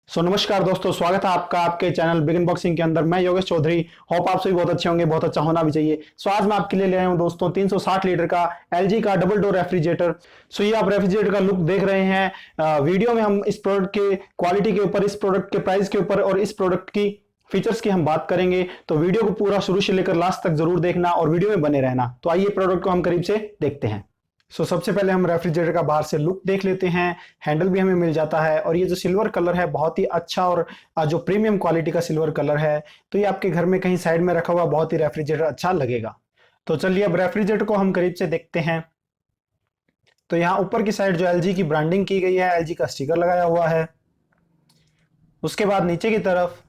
नमस्कार दोस्तों, स्वागत है आपका आपके चैनल बिग अनबॉक्सिंग के अंदर। मैं योगेश चौधरी। होप आप सभी बहुत अच्छे होंगे, बहुत अच्छा होना भी चाहिए। आज मैं आपके लिए ले आया हूं दोस्तों 360 लीटर का एलजी का डबल डोर रेफ्रिजरेटर। ये आप रेफ्रिजरेटर का लुक देख रहे हैं। वीडियो में हम इस प्रोडक्ट के क्वालिटी के ऊपर, इस प्रोडक्ट के प्राइस के ऊपर और इस प्रोडक्ट की फीचर्स की हम बात करेंगे। तो वीडियो को पूरा शुरू से लेकर लास्ट तक जरूर देखना और वीडियो में बने रहना। तो आइए प्रोडक्ट को हम करीब से देखते हैं। सबसे पहले हम रेफ्रिजरेटर का बाहर से लुक देख लेते हैं। हैंडल भी हमें मिल जाता है और ये जो सिल्वर कलर है बहुत ही अच्छा और जो प्रीमियम क्वालिटी का सिल्वर कलर है। तो ये आपके घर में कहीं साइड में रखा हुआ बहुत ही रेफ्रिजरेटर अच्छा लगेगा। तो चलिए अब रेफ्रिजरेटर को हम करीब से देखते हैं। तो यहाँ ऊपर की साइड जो एलजी की ब्रांडिंग की गई है, एलजी का स्टिकर लगाया हुआ है। उसके बाद नीचे की तरफ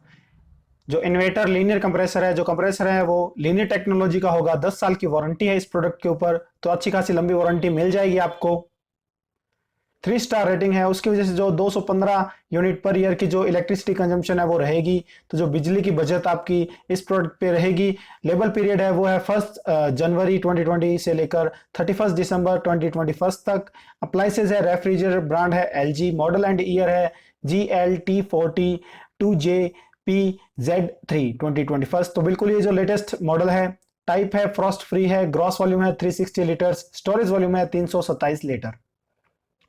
जो इन्वर्टर लीनियर कंप्रेसर है, जो कंप्रेसर है वो लीनियर टेक्नोलॉजी का होगा। 10 साल की वारंटी है इस प्रोडक्ट के ऊपर, तो अच्छी खासी लंबी वारंटी मिल जाएगी आपको। 3 स्टार रेटिंग है, उसकी वजह से जो 215 यूनिट पर ईयर की जो इलेक्ट्रिसिटी कंजम्पशन है वो रहेगी। तो जो बिजली की बचत आपकी इस प्रोडक्ट पे रहेगी। लेबल पीरियड है वो है 1 जनवरी 2020 से लेकर 31 दिसंबर 2021 तक। अप्लाइंसेज है, रेफ्रिजरेटर ब्रांड है एलजी, मॉडल एंड ईयर है GLT40 2JPZ3 2021। तो बिल्कुल ये जो लेटेस्ट मॉडल है। टाइप है फ्रॉस्ट फ्री है, ग्रॉस वॉल्यूम है 360 लीटर्स, स्टोरेज वॉल्यूम है 327 लीटर।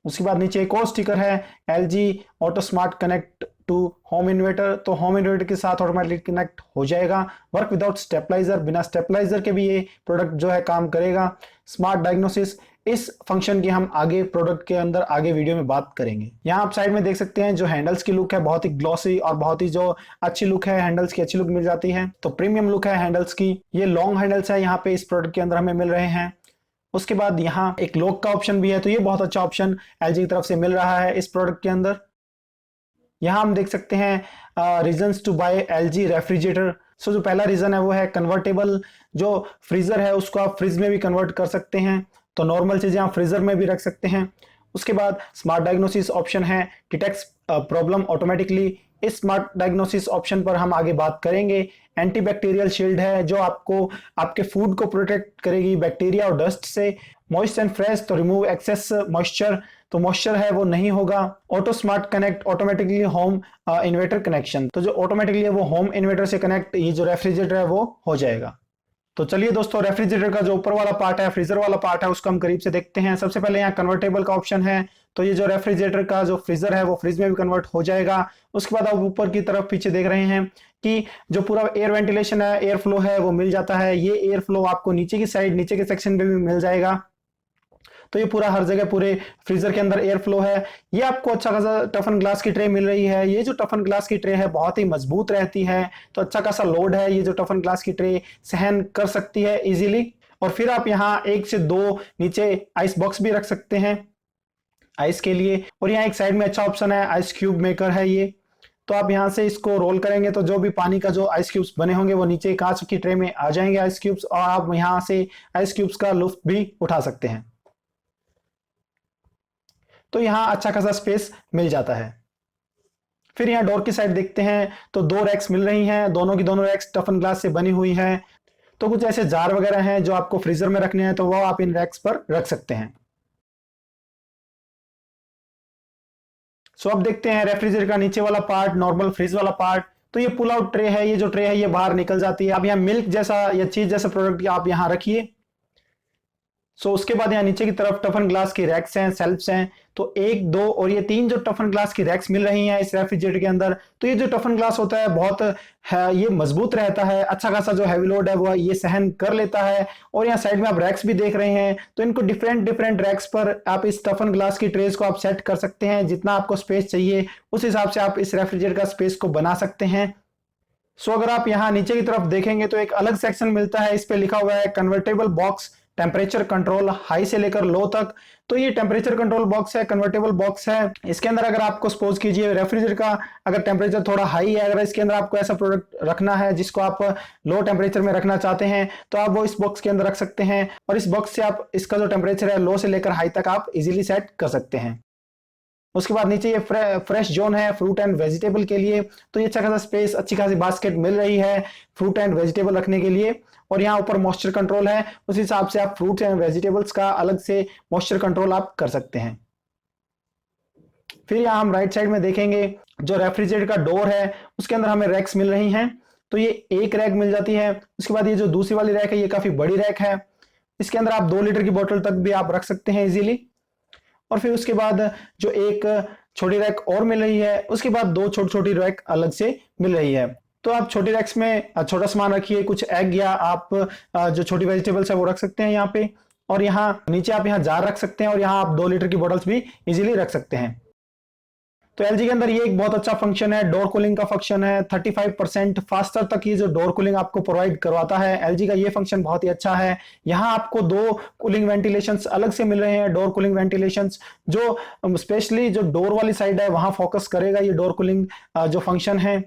उसके बाद नीचे एक और स्टिकर है LG auto smart connect to home inverter. तो होम इन्वर्टर के साथ ऑटोमेटिक कनेक्ट हो जाएगा। वर्क विदाउट स्टेबलाइजर, बिना स्टेबलाइजर के भी ये प्रोडक्ट जो है काम करेगा। स्मार्ट डायग्नोसिस, इस फंक्शन की हम आगे प्रोडक्ट के अंदर आगे वीडियो में बात करेंगे। यहाँ आप साइड में देख सकते हैं जो हैंडल्स की लुक है बहुत ही ग्लॉसी और बहुत ही जो अच्छी लुक है, हैंडल्स की अच्छी लुक मिल जाती है। तो प्रीमियम लुक है हैंडल्स की। ये लॉन्ग हैंडल्स है यहाँ पे इस प्रोडक्ट के अंदर हमें मिल रहे हैं। उसके बाद यहाँ एक लॉक का ऑप्शन भी है, तो ये बहुत अच्छा ऑप्शन एलजी की तरफ से मिल रहा है इस प्रोडक्ट के अंदर। यहाँ हम देख सकते हैं reasons to buy LG refrigerator. जो पहला रीजन है वो है कन्वर्टेबल। जो फ्रीजर है उसको आप फ्रिज में भी कन्वर्ट कर सकते हैं, तो नॉर्मल चीजें आप फ्रीजर में भी रख सकते हैं। उसके बाद स्मार्ट डायग्नोसिस ऑप्शन है, डिटेक्ट्स प्रॉब्लम ऑटोमेटिकली। इस स्मार्ट डायग्नोसिस ऑप्शन पर हम आगे बात करेंगे। एंटीबैक्टीरियल शील्ड है जो आपको आपके फूड को प्रोटेक्ट करेगी बैक्टीरिया और डस्ट से। मॉइस्ट एंड फ्रेश, तो रिमूव एक्सेस मॉइस्चर, तो मॉइस्चर है वो नहीं होगा। Auto smart connect, automatically home inverter connection, तो जो ऑटोमेटिकली है वो होम इन्वर्टर से कनेक्ट ये जो रेफ्रिजरेटर है वो हो जाएगा। तो चलिए दोस्तों रेफ्रिजरेटर का जो ऊपर वाला पार्ट है, फ्रीजर वाला पार्ट है, उसको हम करीब से देखते हैं। सबसे पहले यहाँ कन्वर्टेबल का ऑप्शन है, तो ये जो रेफ्रिजरेटर का जो फ्रीजर है वो फ्रिज में भी कन्वर्ट हो जाएगा। उसके बाद आप ऊपर की तरफ पीछे देख रहे हैं कि जो पूरा एयर वेंटिलेशन है, एयर फ्लो है वो मिल जाता है। ये एयर फ्लो आपको नीचे की साइड, नीचे के सेक्शन पे भी मिल जाएगा। तो ये पूरा हर जगह पूरे फ्रीजर के अंदर एयर फ्लो है। ये आपको अच्छा खासा टफन ग्लास की ट्रे मिल रही है। ये जो टफन ग्लास की ट्रे है बहुत ही मजबूत रहती है, तो अच्छा खासा लोड है ये जो टफन ग्लास की ट्रे सहन कर सकती है इजीली। और फिर आप यहाँ 1 से 2 नीचे आइस बॉक्स भी रख सकते हैं आइस के लिए। और यहाँ एक साइड में अच्छा ऑप्शन है, आइस क्यूब मेकर है ये। तो आप यहाँ से इसको रोल करेंगे तो जो भी पानी का जो आइस क्यूब्स बने होंगे वो नीचे कांच की ट्रे में आ जाएंगे आइस क्यूब्स, और आप यहाँ से आइस क्यूब्स का लुत्फ भी उठा सकते हैं। तो यहां अच्छा खासा स्पेस मिल जाता है। फिर यहाँ डोर की साइड देखते हैं तो 2 रैक्स मिल रही हैं, दोनों की दोनों रैक्स टफन ग्लास से बनी हुई हैं। तो कुछ ऐसे जार वगैरह हैं जो आपको फ्रीजर में रखने हैं, तो वो आप इन रैक्स पर रख सकते हैं। अब देखते हैं रेफ्रिजरेटर का नीचे वाला पार्ट, नॉर्मल फ्रीज वाला पार्ट। तो ये पुल आउट ट्रे है, ये जो ट्रे है ये बाहर निकल जाती है। अब यहाँ मिल्क जैसा या चीज जैसा प्रोडक्ट आप यहाँ रखिए। उसके बाद यहाँ नीचे की तरफ टफन ग्लास की रैक्स हैं, सेल्फ्स हैं। तो 1, 2 और ये 3 जो टफन ग्लास की रैक्स मिल रही हैं इस रेफ्रिजरेटर के अंदर। तो ये जो टफन ग्लास होता है बहुत है, ये मजबूत रहता है, अच्छा खासा जो हैवी लोड है वो ये सहन कर लेता है। और यहाँ साइड में आप रैक्स भी देख रहे हैं, तो इनको डिफरेंट डिफरेंट रैक्स पर आप इस टफन ग्लास की ट्रेस को आप सेट कर सकते हैं। जितना आपको स्पेस चाहिए उस हिसाब से आप इस रेफ्रिजरेटर का स्पेस को बना सकते हैं। अगर आप यहाँ नीचे की तरफ देखेंगे तो एक अलग सेक्शन मिलता है, इस पे लिखा हुआ है convertible box temperature control high से लेकर लो तक। तो ये टेम्परेचर कंट्रोल बॉक्स है, कन्वर्टेबल बॉक्स है। इसके अंदर अगर आपको सपोज कीजिए रेफ्रिजरेटर का अगर टेम्परेचर थोड़ा हाई है, अगर इसके अंदर आपको ऐसा प्रोडक्ट रखना है जिसको आप लो टेम्परेचर में रखना चाहते हैं, तो आप वो इस बॉक्स के अंदर रख सकते हैं। और इस बॉक्स से आप इसका जो टेम्परेचर है लो से लेकर हाई तक आप इजीली सेट कर सकते हैं। उसके बाद नीचे ये फ्रेश जोन है फ्रूट एंड वेजिटेबल के लिए। तो ये अच्छा खासा स्पेस, अच्छी खासी बास्केट मिल रही है फ्रूट एंड वेजिटेबल रखने के लिए। और यहाँ ऊपर मॉइस्चर कंट्रोल है, उस हिसाब से आप फ्रूट्स एंड वेजिटेबल्स का अलग से मॉइस्चर कंट्रोल आप कर सकते हैं। फिर यहाँ हम राइट साइड में देखेंगे जो रेफ्रिजरेटर का डोर है उसके अंदर हमें रैक्स मिल रही हैं। तो ये एक रैक मिल जाती है। उसके बाद ये जो दूसरी वाली रैक है ये काफी बड़ी रैक है, इसके अंदर आप 2 लीटर की बोतल तक भी आप रख सकते हैं इजीली। और फिर उसके बाद जो एक छोटी रैक और मिल रही है, उसके बाद 2 छोटी छोटी रैक अलग से मिल रही है। तो आप छोटी रैक्स में छोटा सामान रखिए, कुछ एग या आप जो छोटी वेजिटेबल्स है वो रख सकते हैं यहाँ पे। और यहाँ नीचे आप यहाँ जार रख सकते हैं और यहाँ आप 2 लीटर की बोतल्स भी इजीली रख सकते हैं। तो एलजी के अंदर ये एक बहुत अच्छा फंक्शन है, डोर कूलिंग का फंक्शन है। 35% फास्टर तक ये जो डोर कूलिंग आपको प्रोवाइड करवाता है, एलजी का ये फंक्शन बहुत ही अच्छा है। यहाँ आपको 2 कूलिंग वेंटिलेशंस अलग से मिल रहे हैं, डोर कूलिंग वेंटिलेशंस जो स्पेशली जो डोर वाली साइड है वहां फोकस करेगा ये डोर कूलिंग जो फंक्शन है,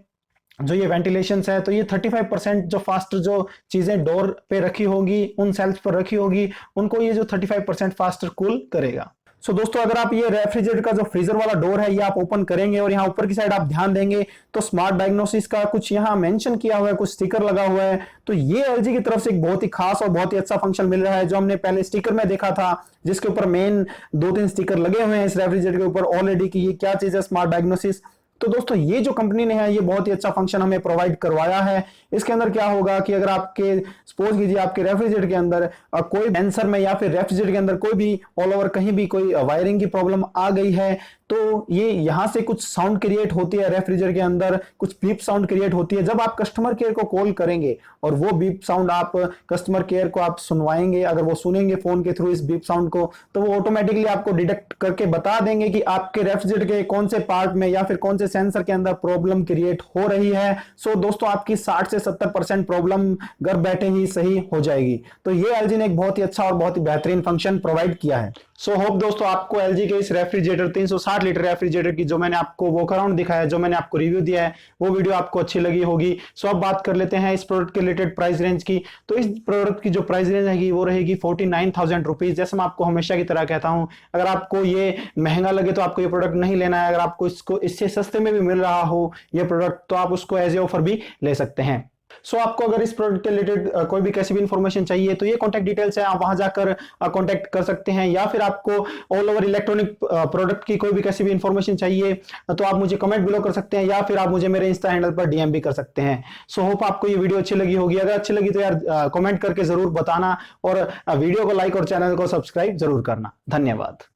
जो ये वेंटिलेशंस है। तो ये 35% जो फास्ट जो चीजें डोर पे रखी होगी, उन सेल्स पर रखी होगी, उनको ये जो 35% फास्टर कूल करेगा। सो दोस्तों, अगर आप ये रेफ्रिजरेटर का जो फ्रीजर वाला डोर है ये आप ओपन करेंगे और यहाँ ऊपर की साइड आप ध्यान देंगे तो स्मार्ट डायग्नोसिस का कुछ यहाँ मेंशन किया हुआ है, कुछ स्टिकर लगा हुआ है। तो ये एलजी की तरफ से एक बहुत ही खास और बहुत ही अच्छा फंक्शन मिल रहा है, जो हमने पहले स्टिकर में देखा था जिसके ऊपर मेन 2-3 स्टिकर लगे हुए हैं इस रेफ्रिजरेटर के ऊपर ऑलरेडी कि ये क्या चीज है स्मार्ट डायग्नोसिस। तो दोस्तों, ये जो कंपनी ने है ये बहुत ही अच्छा फंक्शन हमें प्रोवाइड करवाया है। इसके अंदर क्या होगा कि अगर आपके सपोज कीजिए आपके रेफ्रिजरेटर के अंदर कोई सेंसर में या फिर रेफ्रिजरेटर के अंदर कोई भी ऑल ओवर कहीं भी कोई वायरिंग की प्रॉब्लम आ गई है, तो ये यहां से कुछ साउंड क्रिएट होती है रेफ्रिजरेटर के अंदर, कुछ बीप साउंड क्रिएट होती है। जब आप कस्टमर केयर को कॉल करेंगे और वो बीप साउंड आप कस्टमर केयर को आप सुनवाएंगे, अगर वो सुनेंगे फोन के थ्रू इस बीप साउंड को, तो वो ऑटोमेटिकली आपको डिटेक्ट करके बता देंगे कि आपके रेफ्रिजरेटर के कौन से पार्ट में या फिर कौन से सेंसर के अंदर प्रॉब्लम क्रिएट हो रही है। सो दोस्तों, आपकी 60 से 70% प्रॉब्लम घर बैठे ही सही हो जाएगी। तो ये एलजी ने एक बहुत ही अच्छा और बहुत ही बेहतरीन फंक्शन प्रोवाइड किया है। सो होप दोस्तों आपको एलजी के इस रेफ्रिजरेटर 360 लीटर रेफ्रिजरेटर की जो मैंने आपको वॉक अराउंड दिखाया, जो मैंने आपको रिव्यू दिया है, वो वीडियो आपको अच्छी लगी होगी। सो अब बात कर लेते हैं इस प्रोडक्ट के रिलेटेड प्राइस रेंज की। तो इस प्रोडक्ट की जो प्राइस रेंज रहेगी वो रहेगी 49,000 रुपीज। जैसे मैं आपको हमेशा की तरह कहता हूं, अगर आपको ये महंगा लगे तो आपको ये प्रोडक्ट नहीं लेना है। अगर आपको इसको इससे सस्ते में भी मिल रहा हो ये प्रोडक्ट, तो आप उसको एज ए ऑफर भी ले सकते हैं। सो आपको अगर इस प्रोडक्ट के रिलेटेड कोई भी कैसी भी इंफॉर्मेशन चाहिए तो ये कॉन्टैक्ट डिटेल्स है, आप वहां जाकर कॉन्टैक्ट कर सकते हैं। या फिर आपको ऑल ओवर इलेक्ट्रॉनिक प्रोडक्ट की कोई भी कैसी भी इंफॉर्मेशन चाहिए तो आप मुझे कमेंट बिलो कर सकते हैं, या फिर आप मुझे मेरे इंस्टा हैंडल पर डीएम भी कर सकते हैं। सो होप आपको ये वीडियो अच्छी लगी होगी। अगर अच्छी लगी तो यार कमेंट करके जरूर बताना और वीडियो को लाइक और चैनल को सब्सक्राइब जरूर करना। धन्यवाद।